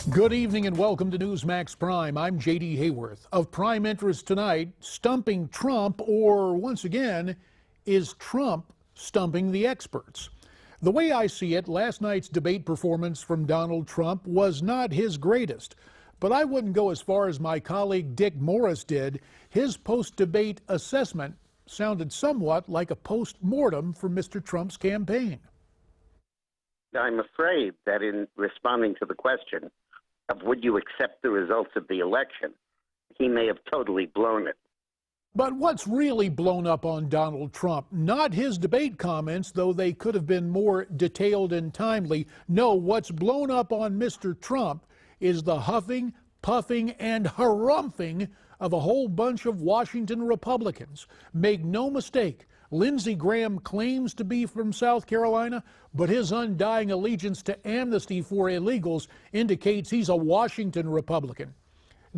Good evening and welcome to Newsmax Prime. I'm J.D. Hayworth. Of prime interest tonight, stumping Trump, or once again, is Trump stumping the experts? The way I see it, last night's debate performance from Donald Trump was not his greatest. But I wouldn't go as far as my colleague Dick Morris did. His post-debate assessment sounded somewhat like a post-mortem for Mr. Trump's campaign. I'm afraid that in responding to the question of would you accept the results of the election, he may have totally blown it. But what's really blown up on Donald Trump? Not his debate comments, though they could have been more detailed and timely. No, what's blown up on Mr. Trump is the huffing, puffing, and harumphing of a whole bunch of Washington Republicans. Make no mistake, Lindsey Graham claims to be from South Carolina, but his undying allegiance to amnesty for illegals indicates he's a Washington Republican.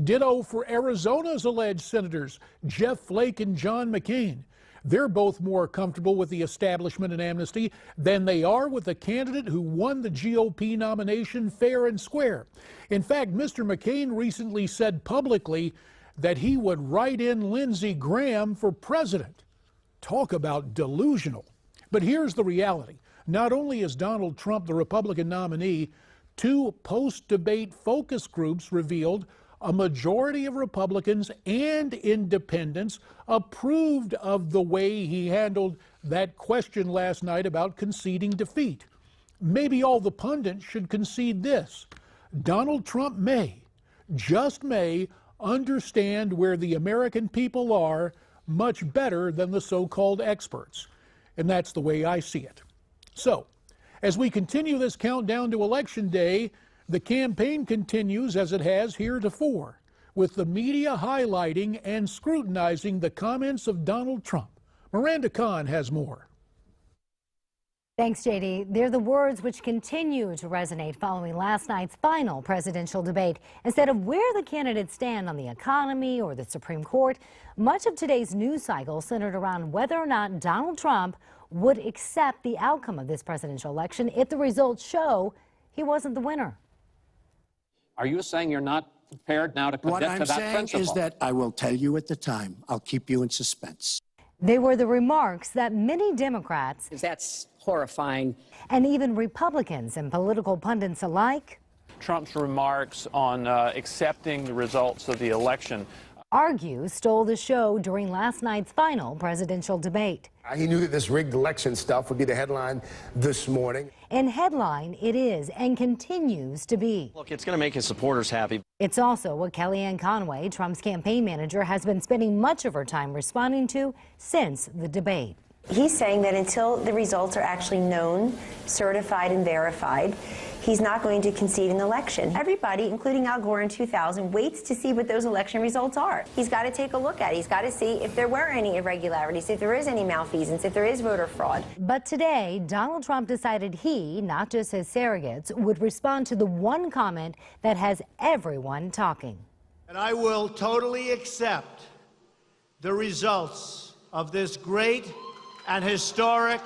Ditto for Arizona's alleged senators, Jeff Flake and John McCain. They're both more comfortable with the establishment and amnesty than they are with the candidate who won the GOP nomination fair and square. In fact, Mr. McCain recently said publicly that he would write in Lindsey Graham for president. Talk about delusional. But here's the reality. Not only is Donald Trump the Republican nominee, two post-debate focus groups revealed a majority of Republicans and independents approved of the way he handled that question last night about conceding defeat. Maybe all the pundits should concede this. Donald Trump may, just may, understand where the American people are much better than the so-called experts. And that's the way I see it. So, as we continue this countdown to Election Day, the campaign continues as it has heretofore, with the media highlighting and scrutinizing the comments of Donald Trump. Miranda Kahn has more. Thanks, J.D. They're the words which continue to resonate following last night's final presidential debate. Instead of where the candidates stand on the economy or the Supreme Court, much of today's news cycle centered around whether or not Donald Trump would accept the outcome of this presidential election if the results show he wasn't the winner. Are you saying you're not prepared now to commit to that principle? What I'm saying is that I will tell you at the time. I'll keep you in suspense. They were the remarks that many Democrats, that's horrifying, and even Republicans and political pundits alike, Trump's remarks on accepting the results of the election argue stole the show during last night's final presidential debate. He knew that this rigged election stuff would be the headline this morning. And headline it is and continues to be. Look, it's going to make his supporters happy. It's also what Kellyanne Conway, Trump's campaign manager, has been spending much of her time responding to since the debate. He's saying that until the results are actually known, certified, and verified, he's not going to concede an election. Everybody, including Al Gore in 2000, waits to see what those election results are. He's got to take a look at it. He's got to see if there were any irregularities, if there is any malfeasance, if there is voter fraud. But today, Donald Trump decided he, not just his surrogates, would respond to the one comment that has everyone talking. And I will totally accept the results of this great and historic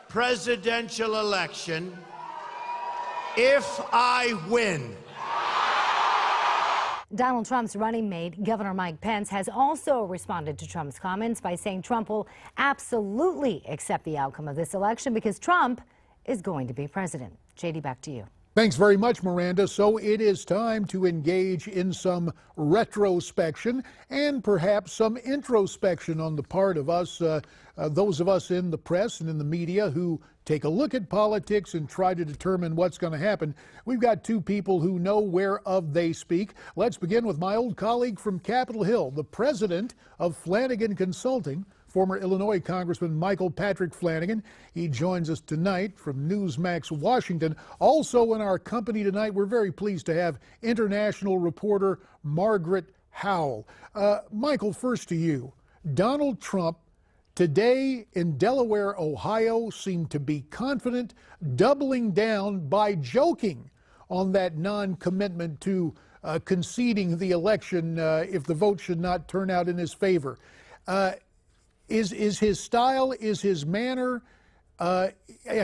presidential election if I win. Donald Trump's running mate, Governor Mike Pence, has also responded to Trump's comments by saying Trump will absolutely accept the outcome of this election because Trump is going to be president. JD, back to you. Thanks very much, Miranda. So it is time to engage in some retrospection and perhaps some introspection on the part of us, those of us in the press and in the media who take a look at politics and try to determine what's going to happen. We've got two people who know whereof they speak. Let's begin with my old colleague from Capitol Hill, the president of Flanagan Consulting, former Illinois Congressman Michael Patrick Flanagan. He joins us tonight from Newsmax, Washington. Also in our company tonight, we're very pleased to have international reporter Margaret Howell. Michael, first to you. Donald Trump today in Delaware, Ohio, seemed to be confident, doubling down by joking on that non-commitment to conceding the election if the vote should not turn out in his favor. Is his style, is his manner, I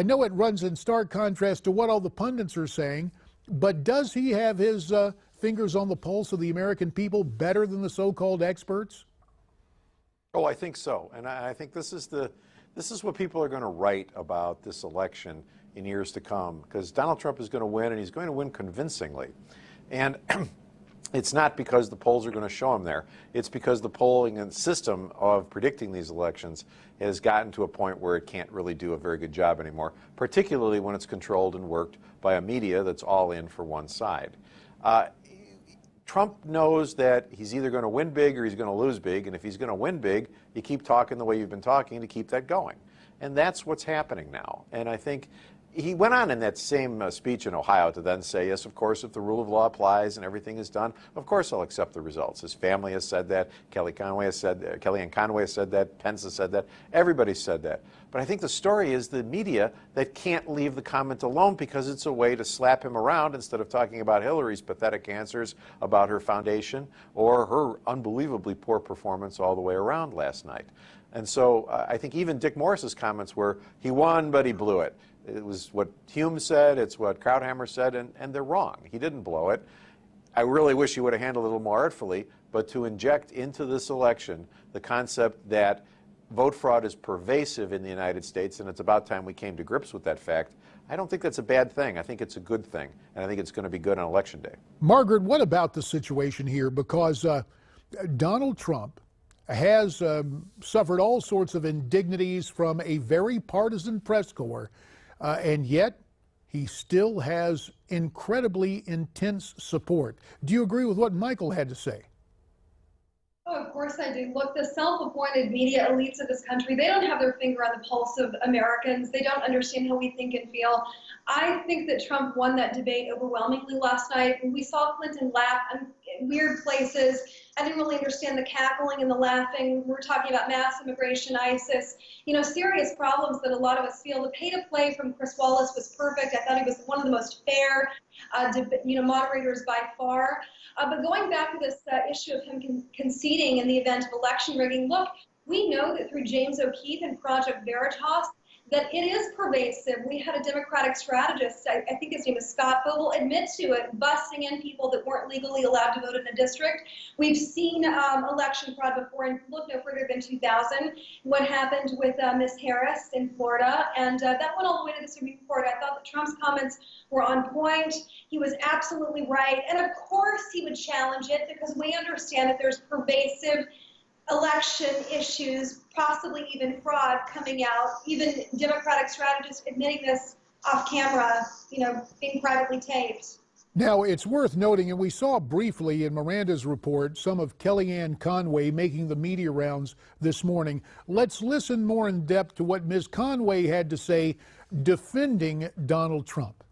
know it runs in stark contrast to what all the pundits are saying, But does he have his fingers on the pulse of the American people better than the so-called experts? Oh, I think so. And I think this is what people are going to write about this election in years to come, because Donald Trump is going to win, and he's going to win convincingly. And it's not because the polls are going to show him there. It's because the polling and system of predicting these elections has gotten to a point where it can't really do a very good job anymore, particularly when it's controlled and worked by a media that's all in for one side. Trump knows that he's either going to win big or he's going to lose big, and if he's going to win big, you keep talking the way you've been talking to keep that going. And that's what's happening now. And I think he went on in that same speech in Ohio to then say, yes, of course, if the rule of law applies and everything is done, of course I'll accept the results. His family has said that. Kellyanne Conway has said that. Pence has said that. Everybody's said that. But I think the story is the media that can't leave the comment alone because it's a way to slap him around instead of talking about Hillary's pathetic answers about her foundation or her unbelievably poor performance all the way around last night. And so I think even Dick Morris's comments were, he won, but he blew it. It was what Hume said, it's what Krauthammer said, and they're wrong. He didn't blow it. I really wish he would have handled it a little more artfully, but to inject into this election the concept that vote fraud is pervasive in the United States, and it's about time we came to grips with that fact, I don't think that's a bad thing. I think it's a good thing, and I think it's going to be good on Election Day. Margaret, what about the situation here? Because Donald Trump has suffered all sorts of indignities from a very partisan press corps, and yet he still has incredibly intense support. Do you agree with what Michael had to say? Oh, of course I do. Look, the self-appointed media elites of this country, they don't have their finger on the pulse of Americans. They don't understand how we think and feel. I think that Trump won that debate overwhelmingly last night. We saw Clinton laugh in weird places. I didn't really understand the cackling and the laughing. We're talking about mass immigration, ISIS, serious problems that a lot of us feel. The pay-to-play from Chris Wallace was perfect. I thought he was one of the most fair, moderators by far. But going back to this issue of him conceding in the event of election rigging, look, we know that through James O'Keefe and Project Veritas, that it is pervasive. We had a Democratic strategist, I think his name is Scott Vogel, admit to it, busting in people that weren't legally allowed to vote in a district. We've seen election fraud before, and look no further than 2000, what happened with Ms. Harris in Florida, and that went all the way to the Supreme Court. I thought that Trump's comments were on point. He was absolutely right, and of course he would challenge it because we understand that there's pervasive election issues, possibly even fraud coming out, even Democratic strategists admitting this off camera, being privately taped. Now, it's worth noting, and we saw briefly in Miranda's report, some of Kellyanne Conway making the media rounds this morning. Let's listen more in depth to what Ms. Conway had to say defending Donald Trump.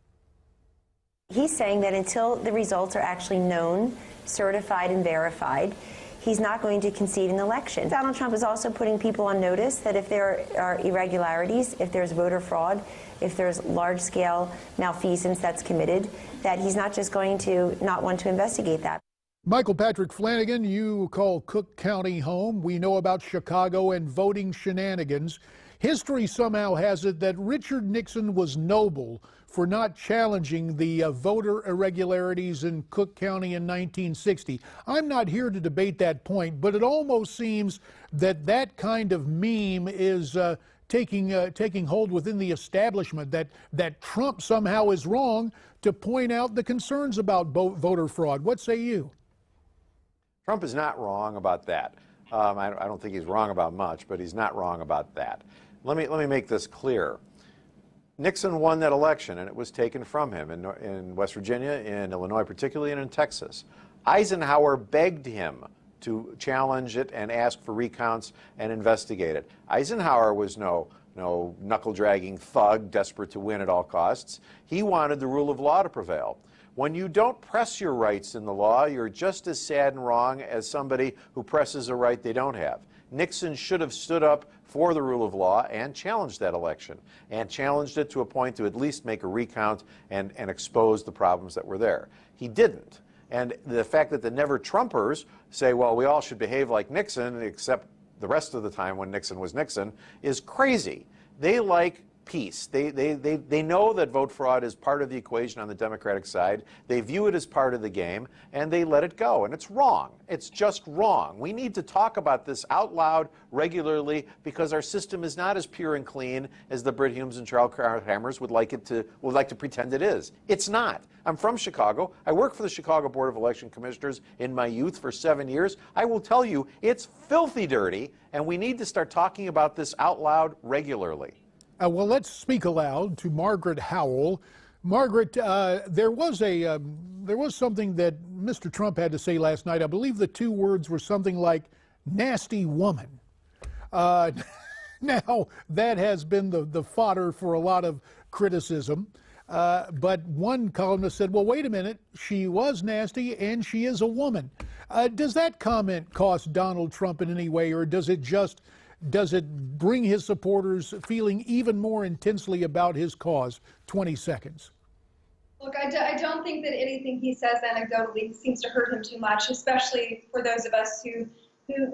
He's saying that until the results are actually known, certified, and verified, he's not going to concede an election. Donald Trump is also putting people on notice that if there are irregularities, if there's voter fraud, if there's large-scale malfeasance that's committed, that he's not just going to not want to investigate that. Michael Patrick Flanagan, you call Cook County home. We know about Chicago and voting shenanigans. History somehow has it that Richard Nixon was noble for not challenging the voter irregularities in Cook County in 1960. I'm not here to debate that point, but it almost seems that that kind of meme is taking hold within the establishment, that Trump somehow is wrong to point out the concerns about voter fraud. What say you? Trump is not wrong about that. I don't think he's wrong about much, but he's not wrong about that. Let me make this clear. Nixon won that election, and it was taken from him in West Virginia, in Illinois particularly, and in Texas. Eisenhower begged him to challenge it and ask for recounts and investigate it. Eisenhower was no knuckle-dragging thug desperate to win at all costs. He wanted the rule of law to prevail. When you don't press your rights in the law, you're just as sad and wrong as somebody who presses a right they don't have. Nixon should have stood up for the rule of law and challenged that election, and challenged it to a point to at least make a recount and expose the problems that were there. He didn't. And the fact that the never-Trumpers say, well, we all should behave like Nixon, except the rest of the time when Nixon was Nixon, is crazy. They like piece. They know that vote fraud is part of the equation on the Democratic side. They view it as part of the game, and they let it go. And it's wrong. It's just wrong. We need to talk about this out loud regularly because our system is not as pure and clean as the Brit Humes and Charles Kramer's would like to pretend it is. It's not. I'm from Chicago. I worked for the Chicago Board of Election Commissioners in my youth for 7 years. I will tell you, it's filthy dirty, and we need to start talking about this out loud regularly. Well, let's speak aloud to Margaret Howell. Margaret, there was something that Mr. Trump had to say last night. I believe the two words were something like nasty woman. Now, that has been the fodder for a lot of criticism. But one columnist said, well, wait a minute, she was nasty and she is a woman. Does that comment cost Donald Trump in any way, or does it bring his supporters feeling even more intensely about his cause? 20 seconds. Look, I don't think that anything he says anecdotally seems to hurt him too much, especially for those of us who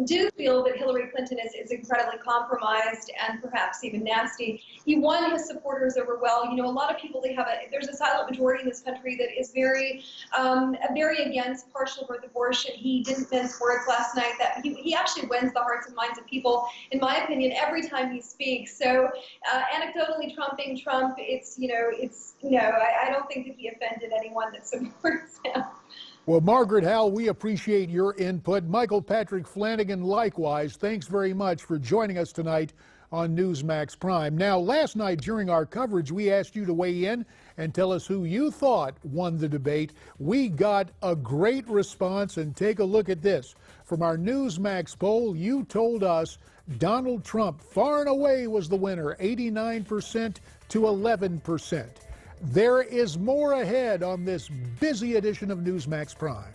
do feel that Hillary Clinton is incredibly compromised and perhaps even nasty. He won his supporters over well. You know, a lot of people, there's a silent majority in this country that is very against partial birth abortion. He didn't mince words last night. That he actually wins the hearts and minds of people, in my opinion, every time he speaks. So anecdotally trumping Trump, I don't think that he offended anyone that supports him. Well, Margaret Howell, we appreciate your input. Michael Patrick Flanagan, likewise, thanks very much for joining us tonight on Newsmax Prime. Now, last night during our coverage, we asked you to weigh in and tell us who you thought won the debate. We got a great response, and take a look at this. From our Newsmax poll, you told us Donald Trump far and away was the winner, 89% to 11%. There is more ahead on this busy edition of Newsmax Prime.